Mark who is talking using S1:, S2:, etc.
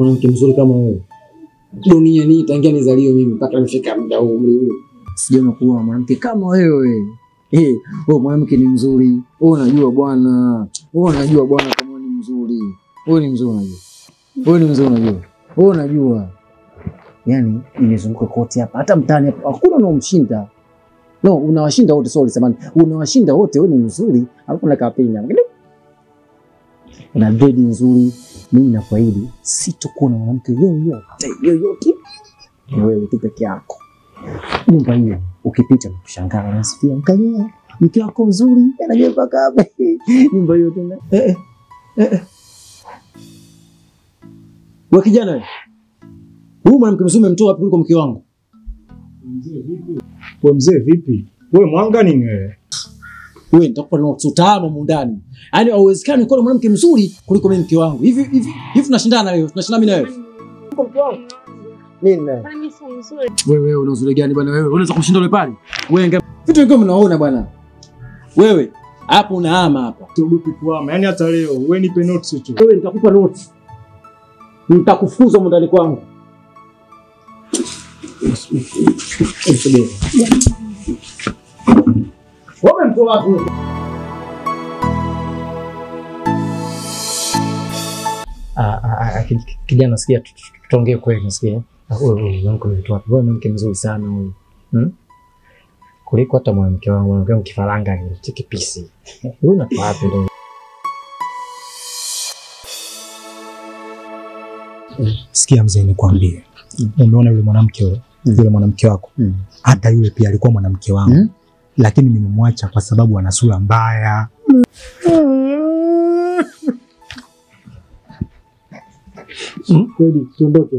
S1: Mwanamke mzuri kama wewe. Dunia ni tangia nizaliwe mimi mpaka nimefika muda huu umri huu. Sijaona kuwa mwanamke kama wewe. Wewe mwanamke ni mzuri. Wewe unajua bwana. Wewe unajua bwana kama ni mzuri. Wewe ni mzuri unajua. Wewe ni mzuri unajua. Wewe unajua. Yaani nimezunguka kote hapa. Hata mtaani hapa hakuna unaomshinda. No, unawashinda wote, sorry samani. Unawashinda wote, wewe ni mzuri. Alafu unakaa penya. Una dread nzuri. Mimi nafaidi sitakuwa na mwanamke yoyote. Ni wewe tu peke yako. Nyumba hiyo ukipita kushangaa unasikia mkanya mke wako mzuri anajua mpaka hapa. Nyumba hiyo tena. Wewe kijana wewe. Huyu mwanamke mzuri umemtoa wapi kuliko mke wangu?
S2: Mzee vipi? Wewe mzee vipi? Wewe mwanga nini wewe?
S1: Wewe nitakupa notes utano mundani. Yaani hauwezekani kuwa mwanamke mzuri kuliko mimi mke wangu. Hivi tunashindana wewe. Tunashindana mimi na wewe. Mke wangu. Nini naye?
S3: Mimi si mzuri.
S1: Wewe una uzuri gani bwana wewe? Unaweza kushinda yule pale? Wewe vitu vingine mnaona bwana. Wewe hapo unaama hapa.
S2: Tuogopi kuama. Yaani hata leo wewe nipe notes tu.
S1: Wewe nitakupa notes. Nitakufuza mundani kwangu. Wewe mtu wapi? Kijana sikia tuongee kweli nasikia. Wewe mwanamke mtu wapi? Wewe mwanamke mzuri sana wewe. Kuliko hata mwanamke wangu kifaranga ni kipisi. Wewe unatoa wapi ndio?
S2: Sikia mzee nikwambie. Umeona yule mwanamke yule? Yule mwanamke wako. Hata yule pia alikuwa mwanamke wangu. Lakini nimemwacha kwa sababu ana sura mbaya. Kweli tuondoke.